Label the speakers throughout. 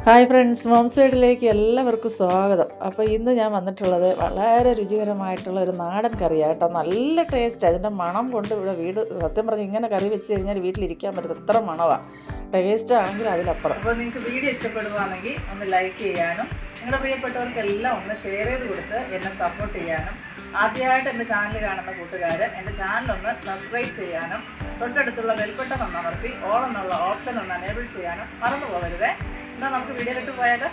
Speaker 1: Hi friends, moms വീട്ടിലേക്ക് എല്ലാവർക്കും സ്വാഗതം. അപ്പോൾ ഇന്ന് ഞാൻ വന്നിട്ടുള്ളത് വളരെ രുചികരമായിട്ടുള്ള ഒരു നാടൻ കറിയാണ് കേട്ടോ. നല്ല ടേസ്റ്റ്. അതിൻ്റെ മണം കൊണ്ട് ഇവിടെ വീട് സത്യം പറഞ്ഞ് ഇങ്ങനെ കറി വെച്ച് കഴിഞ്ഞാൽ വീട്ടിലിരിക്കാൻ പറ്റും, എത്ര മണമാണ്. ടേസ്റ്റ് ആണെങ്കിൽ അതിലപ്പുറം. അപ്പോൾ നിങ്ങൾക്ക് വീഡിയോ ഇഷ്ടപ്പെടുകയാണെങ്കിൽ ഒന്ന് ലൈക്ക് ചെയ്യാനും നിങ്ങളുടെ പ്രിയപ്പെട്ടവർക്കെല്ലാം ഒന്ന് ഷെയർ ചെയ്ത് കൊടുത്ത് എന്നെ സപ്പോർട്ട് ചെയ്യാനും, ആദ്യമായിട്ട് എൻ്റെ ചാനൽ കാണുന്ന കൂട്ടുകാർ എൻ്റെ ചാനലൊന്ന് സബ്സ്ക്രൈബ് ചെയ്യാനും, തൊട്ടടുത്തുള്ള ബെൽബട്ടൺ ഒന്ന് അമർത്തി ഓൾ എന്നുള്ള ഓപ്ഷൻ ഒന്ന് എനേബിൾ ചെയ്യാനും മറന്നു പോകരുതേ. എന്നാൽ നമുക്ക് വീഡിയോയിലിട്ട് പോയാലോ.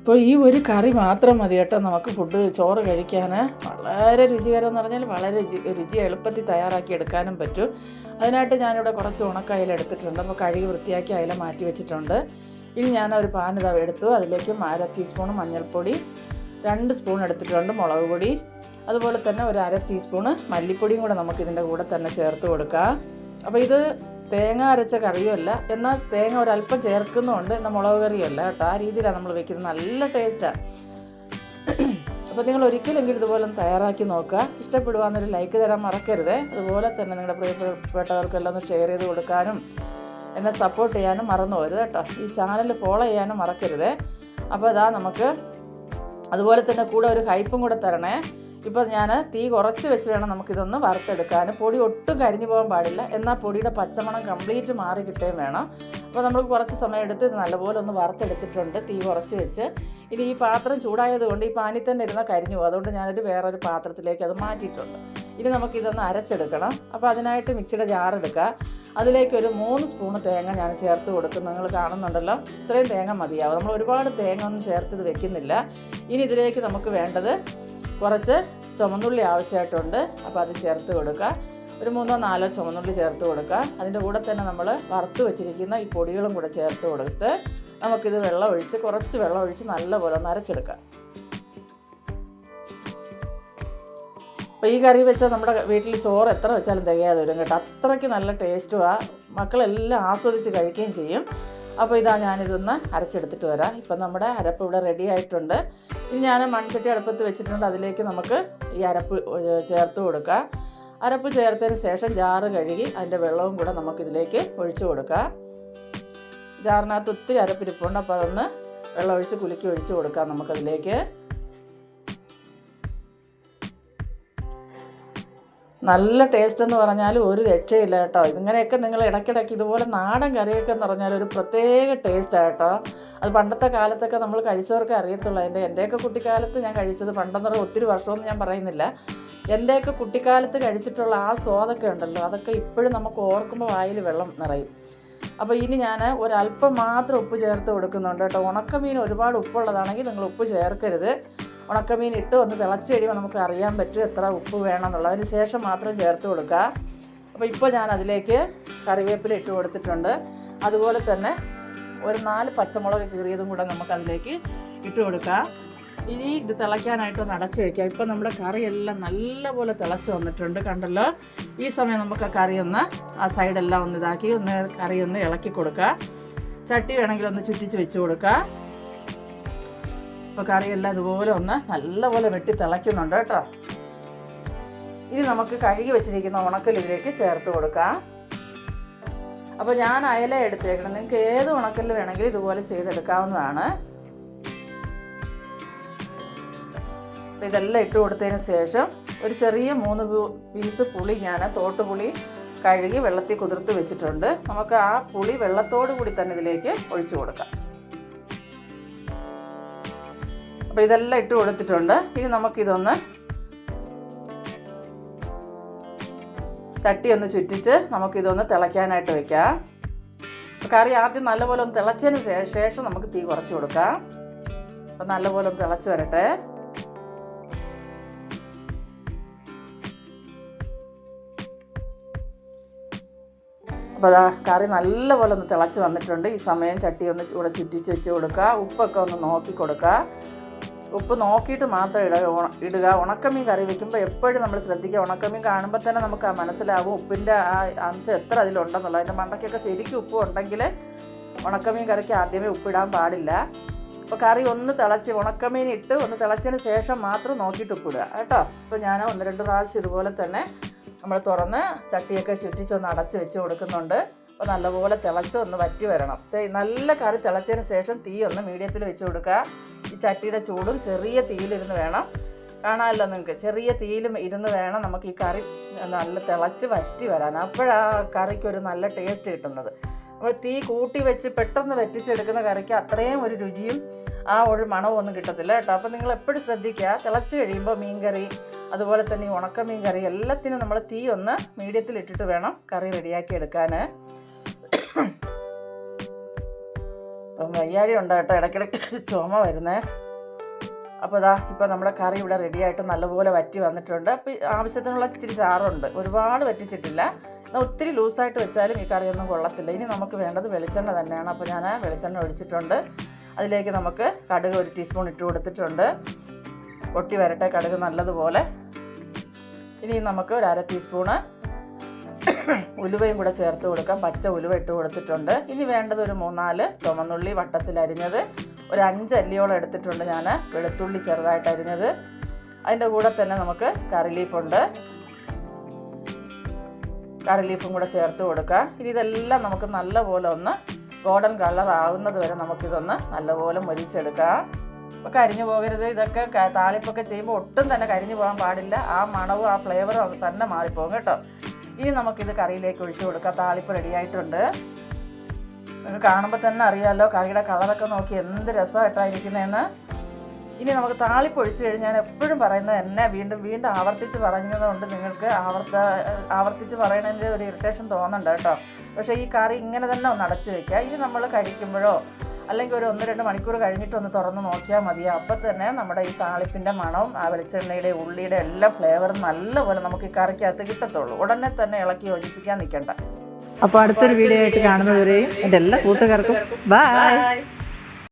Speaker 1: ഇപ്പോൾ ഈ ഒരു കറി മാത്രം മതി കേട്ടോ നമുക്ക് ചോറ് കഴിക്കാൻ. വളരെ രുചികരം എന്ന് പറഞ്ഞാൽ വളരെ രുചി എളുപ്പത്തിൽ തയ്യാറാക്കി എടുക്കാനും പറ്റും. അതിനായിട്ട് ഞാനിവിടെ കുറച്ച് ഉണക്കയില എടുത്തിട്ടുണ്ട്. അപ്പോൾ കഴുകി വൃത്തിയാക്കി അയില മാറ്റി വെച്ചിട്ടുണ്ട്. ഇനി ഞാൻ ഒരു പാൻ എടുത്തു. അതിലേക്ക് 1/2 ടീസ്പൂൺ മഞ്ഞൾപ്പൊടി, 2 സ്പൂൺ എടുത്തിട്ടുണ്ട് മുളക് പൊടി, അതുപോലെ തന്നെ ഒരു 1/2 ടീസ്പൂണ് മല്ലിപ്പൊടിയും കൂടെ നമുക്കിതിൻ്റെ കൂടെ തന്നെ ചേർത്ത് കൊടുക്കാം. അപ്പോൾ ഇത് തേങ്ങ അരച്ച കറിയുമല്ല, എന്നാൽ തേങ്ങ ഒരല്പം ചേർക്കുന്നുമുണ്ട്, എന്നാൽ മുളക് കറിയല്ല കേട്ടോ. ആ രീതിയിലാണ് നമ്മൾ വെക്കുന്നത്. നല്ല ടേസ്റ്റാണ്. അപ്പോൾ നിങ്ങൾ ഒരിക്കലെങ്കിലും ഇതുപോലെ ഒന്ന് തയ്യാറാക്കി നോക്കുക. ഇഷ്ടപ്പെടുവാന്നൊരു ലൈക്ക് തരാൻ മറക്കരുത്. അതുപോലെ തന്നെ നിങ്ങളുടെ പ്രിയപ്പെട്ടവർക്കെല്ലാം ഒന്ന് ഷെയർ ചെയ്ത് കൊടുക്കാനും എന്നെ സപ്പോർട്ട് ചെയ്യാനും മറന്നു പോരുത് കേട്ടോ. ഈ ചാനൽ ഫോളോ ചെയ്യാനും മറക്കരുത്. അപ്പോൾ അതാ നമുക്ക് അതുപോലെ തന്നെ കൂടെ ഒരു ഹൈപ്പും കൂടെ തരണേ. ഇപ്പോൾ ഞാൻ തീ കുറച്ച് വെച്ച് വേണം നമുക്കിതൊന്ന് വറുത്തെടുക്കാൻ. പൊടി ഒട്ടും കരിഞ്ഞു പോകാൻ പാടില്ല, എന്നാൽ പൊടിയുടെ പച്ചമണം കംപ്ലീറ്റ് മാറി കിട്ടുകയും വേണം. അപ്പോൾ നമ്മൾ കുറച്ച് സമയം എടുത്ത് ഇത് നല്ലപോലെ ഒന്ന് വറുത്തെടുത്തിട്ടുണ്ട്, തീ കുറച്ച് വെച്ച്. ഇനി ഈ പാത്രം ചൂടായതുകൊണ്ട് ഈ പാനിൽ തന്നെ ഇരുന്നാൽ കരിഞ്ഞു പോകും. അതുകൊണ്ട് ഞാനൊരു വേറൊരു പാത്രത്തിലേക്ക് അത് മാറ്റിയിട്ടുണ്ട്. ഇനി നമുക്കിതൊന്ന് അരച്ചെടുക്കണം. അപ്പോൾ അതിനായിട്ട് മിക്സിയുടെ ജാർ എടുക്കുക. അതിലേക്ക് ഒരു 3 സ്പൂണ് തേങ്ങ ഞാൻ ചേർത്ത് കൊടുക്കും. നിങ്ങൾ കാണുന്നുണ്ടല്ലോ, ഇത്രയും തേങ്ങ മതിയാവും. നമ്മൾ ഒരുപാട് തേങ്ങ ഒന്നും ചേർത്ത് വെക്കുന്നില്ല. ഇനി ഇതിലേക്ക് നമുക്ക് വേണ്ടത് കുറച്ച് ചുമന്നുള്ളി ആവശ്യമായിട്ടുണ്ട്. അപ്പോൾ അത് ചേർത്ത് കൊടുക്കുക. ഒരു 3-4 ചുമന്നുള്ളി ചേർത്ത് കൊടുക്കുക. അതിൻ്റെ കൂടെ തന്നെ നമ്മൾ വറുത്ത് വെച്ചിരിക്കുന്ന ഈ പൊടികളും കൂടെ ചേർത്ത് കൊടുത്ത് നമുക്കിത് കുറച്ച് വെള്ളം ഒഴിച്ച് നല്ലപോലെ ഒന്ന് അരച്ചെടുക്കാം. അപ്പോൾ ഈ കറി വെച്ചാൽ നമ്മുടെ വീട്ടിൽ ചോറ് എത്ര വെച്ചാലും തികയാതെ വരും കേട്ടോ. അത്രയ്ക്ക് നല്ല ടേസ്റ്റുമാണ്. മക്കളെല്ലാം ആസ്വദിച്ച് കഴിക്കുകയും ചെയ്യും. അപ്പോൾ ഇതാ ഞാനിതൊന്ന് അരച്ചെടുത്തിട്ട് വരാം. ഇപ്പം നമ്മുടെ അരപ്പ് ഇവിടെ റെഡി ആയിട്ടുണ്ട്. ഇനി ഞാൻ മൺചട്ടി അടുപ്പത്ത് വെച്ചിട്ടുണ്ട്. അതിലേക്ക് നമുക്ക് ഈ അരപ്പ് ചേർത്ത് കൊടുക്കാം. അരപ്പ് ചേർത്തതിന് ശേഷം ജാറ് കഴുകി അതിൻ്റെ വെള്ളവും കൂടെ നമുക്കിതിലേക്ക് ഒഴിച്ചു കൊടുക്കാം. ജാറിനകത്ത് ഒത്തിരി അരപ്പിരിപ്പുണ്ട്. അപ്പോൾ അതൊന്ന് വെള്ളം ഒഴിച്ച് കുലുക്കി ഒഴിച്ചു കൊടുക്കാം നമുക്കതിലേക്ക്. നല്ല ടേസ്റ്റ് എന്ന് പറഞ്ഞാൽ ഒരു രക്ഷയില്ല കേട്ടോ. ഇതിങ്ങനെയൊക്കെ നിങ്ങൾ ഇടയ്ക്കിടയ്ക്ക് ഇതുപോലെ നാടൻ കറിയൊക്കെ എന്ന് പറഞ്ഞാൽ ഒരു പ്രത്യേക ടേസ്റ്റാണ് കേട്ടോ. അത് പണ്ടത്തെ കാലത്തൊക്കെ നമ്മൾ കഴിച്ചവർക്ക് അറിയത്തുള്ളൂ. എൻ്റെയൊക്കെ കുട്ടിക്കാലത്ത് ഞാൻ കഴിച്ചത്, പണ്ടെന്ന് പറഞ്ഞാൽ ഒത്തിരി വർഷമൊന്നും ഞാൻ പറയുന്നില്ല, എൻ്റെയൊക്കെ കുട്ടിക്കാലത്ത് കഴിച്ചിട്ടുള്ള ആ സ്വാദൊക്കെ ഉണ്ടല്ലോ, അതൊക്കെ ഇപ്പോഴും നമുക്ക് ഓർക്കുമ്പോൾ വായിൽ വെള്ളം നിറയും. അപ്പോൾ ഇനി ഞാൻ ഒരല്പം മാത്രം ഉപ്പ് ചേർത്ത് കൊടുക്കുന്നുണ്ട് കേട്ടോ. ഉണക്കമീൻ ഒരുപാട് ഉപ്പുള്ളതാണെങ്കിൽ നിങ്ങൾ ഉപ്പ് ചേർക്കരുത്. ഉണക്കമീൻ ഇട്ട് ഒന്ന് തിളച്ച് കഴിയുമ്പോൾ നമുക്ക് അറിയാൻ പറ്റും എത്ര ഉപ്പ് വേണമെന്നുള്ളത്. അതിന് ശേഷം മാത്രം ചേർത്ത് കൊടുക്കുക. അപ്പോൾ ഇപ്പോൾ ഞാൻ അതിലേക്ക് കറിവേപ്പില ഇട്ട് കൊടുത്തിട്ടുണ്ട്. അതുപോലെ തന്നെ ഒരു 4 പച്ചമുളക് കീറിയതും കൂടെ നമുക്കതിലേക്ക് ഇട്ട് കൊടുക്കാം. ഇനി ഇത് തിളയ്ക്കാനായിട്ട് ഒന്ന് അടച്ച് വയ്ക്കുക. ഇപ്പോൾ നമ്മുടെ കറിയെല്ലാം നല്ലപോലെ തിളച്ച് വന്നിട്ടുണ്ട്, കണ്ടല്ലോ. ഈ സമയം നമുക്ക് ആ കറി ഒന്ന് ആ സൈഡെല്ലാം ഒന്ന് ഇതാക്കി കറി ഒന്ന് ഇളക്കി കൊടുക്കുക. ചട്ടി വേണമെങ്കിൽ ഒന്ന് ചുറ്റിച്ച് വെച്ച് കൊടുക്കുക. ഇപ്പോൾ കറിയെല്ലാം ഇതുപോലെ ഒന്ന് നല്ലപോലെ വെട്ടി തിളയ്ക്കുന്നുണ്ട് കേട്ടോ. ഇനി നമുക്ക് കഴുകി വെച്ചിരിക്കുന്ന ഉണക്കലിലേക്ക് ചേർത്ത് കൊടുക്കാം. അപ്പോൾ ഞാൻ അയല എടുത്തേക്കണം. നിങ്ങൾക്ക് ഏത് ഉണക്കല് വേണമെങ്കിലും ഇതുപോലെ ചെയ്തെടുക്കാവുന്നതാണ്. അപ്പോൾ ഇതെല്ലാം ഇട്ട് കൊടുത്തതിന് ശേഷം ഒരു ചെറിയ 3 പീസ് പുളി ഞാൻ തോട്ടുപുളി കഴുകി വെള്ളത്തിൽ കുതിർത്ത് വെച്ചിട്ടുണ്ട്. നമുക്ക് ആ പുളി വെള്ളത്തോടു കൂടി തന്നെ ഇതിലേക്ക് ഒഴിച്ചു കൊടുക്കാം. അപ്പോൾ ഇതെല്ലാം ഇട്ട് കൊടുത്തിട്ടുണ്ട്. ഇനി നമുക്കിതൊന്ന് ചട്ടി ഒന്ന് ചുറ്റിച്ച് നമുക്കിതൊന്ന് തിളയ്ക്കാനായിട്ട് വെക്കാം. കറി ആദ്യം നല്ലപോലെ ഒന്ന് തിളച്ചതിന് ശേഷം നമുക്ക് തീ കുറച്ച് കൊടുക്കാം. അപ്പോൾ നല്ലപോലെ ഒന്ന് തിളച്ച് വരട്ടെ. അപ്പോൾ അതാ കറി നല്ലപോലെ ഒന്ന് തിളച്ച് വന്നിട്ടുണ്ട്. ഈ സമയം ചട്ടി ഒന്ന് കൂടെ ചുറ്റിച്ച് വെച്ച് കൊടുക്കുക. ഉപ്പൊക്കെ ഒന്ന് നോക്കി കൊടുക്കുക. ഉപ്പ് നോക്കിയിട്ട് മാത്രം ഇടുക. ഉണക്കമീൻ കറി വയ്ക്കുമ്പോൾ എപ്പോഴും നമ്മൾ ശ്രദ്ധിക്കുക. ഉണക്കമീൻ കാണുമ്പോൾ തന്നെ നമുക്ക് മനസ്സിലാവും ഉപ്പിൻ്റെ ആ അംശം എത്ര അതിലുണ്ടെന്നുള്ളത്. അതിൻ്റെ മണ്ടയ്ക്കൊക്കെ ശരിക്കും ഉപ്പ് ഉണ്ടെങ്കിൽ ഉണക്കമീൻ കറിക്ക് ആദ്യമേ ഉപ്പിടാൻ പാടില്ല. അപ്പോൾ കറി ഒന്ന് തിളച്ച് ഉണക്കമീൻ ഇട്ട് ഒന്ന് തിളച്ചതിന് ശേഷം മാത്രം നോക്കിയിട്ട് ഉപ്പിടുക കേട്ടോ. അപ്പോൾ ഞാൻ 1-2 പ്രാവശ്യം ഇതുപോലെ തന്നെ നമ്മൾ തുറന്ന് ചട്ടിയൊക്കെ ചുറ്റിച്ചൊന്ന് അടച്ച് വെച്ച് കൊടുക്കുന്നുണ്ട്. അപ്പോൾ നല്ലപോലെ തിളച്ച് ഒന്ന് വറ്റി വരണം. നല്ല കറി തിളച്ചതിന് ശേഷം തീ ഒന്ന് മീഡിയത്തിൽ വെച്ച് കൊടുക്കുക. ഈ ചട്ടിയുടെ ചൂടും ചെറിയ തീയിലിരുന്ന് വേണം, കാണാമല്ലോ നിങ്ങൾക്ക്, ചെറിയ തീയിലും ഇരുന്ന് വേണം നമുക്ക് ഈ കറി നല്ല തിളച്ച് വറ്റി വരാൻ. അപ്പോഴാ കറിക്കൊരു നല്ല ടേസ്റ്റ് കിട്ടുന്നത്. നമ്മൾ തീ കൂട്ടി വെച്ച് പെട്ടെന്ന് വറ്റിച്ചെടുക്കുന്ന കറിക്ക് അത്രയും ഒരു രുചിയും ആ ഒരു മണവും ഒന്നും കിട്ടത്തില്ല കേട്ടോ. അപ്പോൾ നിങ്ങൾ എപ്പോഴും ശ്രദ്ധിക്കുക, തിളച്ച് കഴിയുമ്പോൾ മീൻകറി അതുപോലെ തന്നെ ഈ ഉണക്കമീൻ കറി എല്ലാത്തിനും നമ്മൾ തീ ഒന്ന് മീഡിയത്തിൽ ഇട്ടിട്ട് വേണം കറി റെഡിയാക്കി എടുക്കാൻ. ഇപ്പം വയ്യാഴി ഉണ്ടാകട്ടെ, ഇടയ്ക്കിടയ്ക്ക് ചുമ വരുന്നേ. അപ്പോൾ ഇപ്പോൾ നമ്മുടെ കറി ഇവിടെ റെഡിയായിട്ട് നല്ലപോലെ വറ്റി വന്നിട്ടുണ്ട്. അപ്പോൾ ആവശ്യത്തിനുള്ള ഇച്ചിരി ചാറുണ്ട്, ഒരുപാട് വറ്റിച്ചിട്ടില്ല. എന്നാൽ ഒത്തിരി ലൂസായിട്ട് വെച്ചാലും ഈ കറിയൊന്നും കൊള്ളത്തില്ല. ഇനി നമുക്ക് വേണ്ടത് വെളിച്ചെണ്ണ തന്നെയാണ്. അപ്പോൾ ഞാൻ വെളിച്ചെണ്ണ ഒഴിച്ചിട്ടുണ്ട്. അതിലേക്ക് നമുക്ക് കടുക് 1 ടീസ്പൂൺ ഇട്ട് കൊടുത്തിട്ടുണ്ട്. പൊട്ടി വരട്ടെ കടുക് നല്ലതുപോലെ. ഇനി നമുക്ക് ഒരു 1/2 ടീസ്പൂണ് ഉലുവയും കൂടെ ചേർത്ത് കൊടുക്കാം. പച്ച ഉലുവ ഇട്ട് കൊടുത്തിട്ടുണ്ട്. ഇനി വേണ്ടത് ഒരു 3-4 ചുമന്നുള്ളി വട്ടത്തിൽ അരിഞ്ഞത്, ഒരു 5 അല്ലിയോളം എടുത്തിട്ടുണ്ട് ഞാൻ, വെളുത്തുള്ളി ചെറുതായിട്ട് അരിഞ്ഞത്. അതിൻ്റെ കൂടെ തന്നെ നമുക്ക് കറി ലീഫുണ്ട്, കറി ലീഫും കൂടെ ചേർത്ത് കൊടുക്കാം. ഇനി ഇതെല്ലാം നമുക്ക് നല്ലപോലെ ഒന്ന് ഗോൾഡൻ കളർ ആവുന്നത് വരെ നമുക്കിതൊന്ന് നല്ലപോലെ മൊരിച്ചെടുക്കാം. അപ്പോൾ കരിഞ്ഞു പോകരുത്. ഇതൊക്കെ താളിപ്പൊക്കെ ചെയ്യുമ്പോൾ ഒട്ടും തന്നെ കരിഞ്ഞു പോകാൻ പാടില്ല. ആ മണവും ആ ഫ്ലേവറും തന്നെ മാറിപ്പോകും കേട്ടോ. ഇനി നമുക്കിത് കറിയിലേക്ക് ഒഴിച്ചു കൊടുക്കാം. താളിപ്പ് റെഡിയായിട്ടുണ്ട്. നിങ്ങൾക്ക് കാണുമ്പോൾ തന്നെ അറിയാമല്ലോ കറിയുടെ കളറൊക്കെ നോക്കി എന്ത് രസമായിട്ടായിരിക്കുന്നതെന്ന്. ഇനി നമുക്ക് താളിപ്പ് ഒഴിച്ച് കഴിഞ്ഞ് ഞാൻ എപ്പോഴും പറയുന്നത് എന്നെ വീണ്ടും വീണ്ടും ആവർത്തിച്ച് പറയുന്നതുകൊണ്ട് നിങ്ങൾക്ക് ആവർത്തിച്ച് പറയുന്നതിൻ്റെ ഒരു ഇറിറ്റേഷൻ തോന്നണ്ട കേട്ടോ. പക്ഷേ ഈ കറി ഇങ്ങനെ തന്നെ ഒന്ന് അടച്ച് വയ്ക്കുക. ഇനി നമ്മൾ കഴിക്കുമ്പോഴോ അല്ലെങ്കിൽ ഒരു 1-2 മണിക്കൂർ കഴിഞ്ഞിട്ടൊന്ന് തുറന്ന് നോക്കിയാൽ മതി. അപ്പോൾ തന്നെ നമ്മുടെ ഈ താളിപ്പിൻ്റെ മണവും ആ വെളിച്ചെണ്ണയുടെ ഉള്ളിയുടെ എല്ലാ ഫ്ലേവറും നല്ലപോലെ നമുക്ക് ഈ കറിക്കകത്ത് കിട്ടത്തുള്ളൂ. ഉടനെ തന്നെ ഇളക്കി യോജിപ്പിക്കാൻ നിൽക്കണ്ട.
Speaker 2: അപ്പോൾ അടുത്തൊരു വീഡിയോ ആയിട്ട് കാണുന്നവരെയും എൻ്റെ എല്ലാ കൂട്ടുകാർക്കും ബൈ.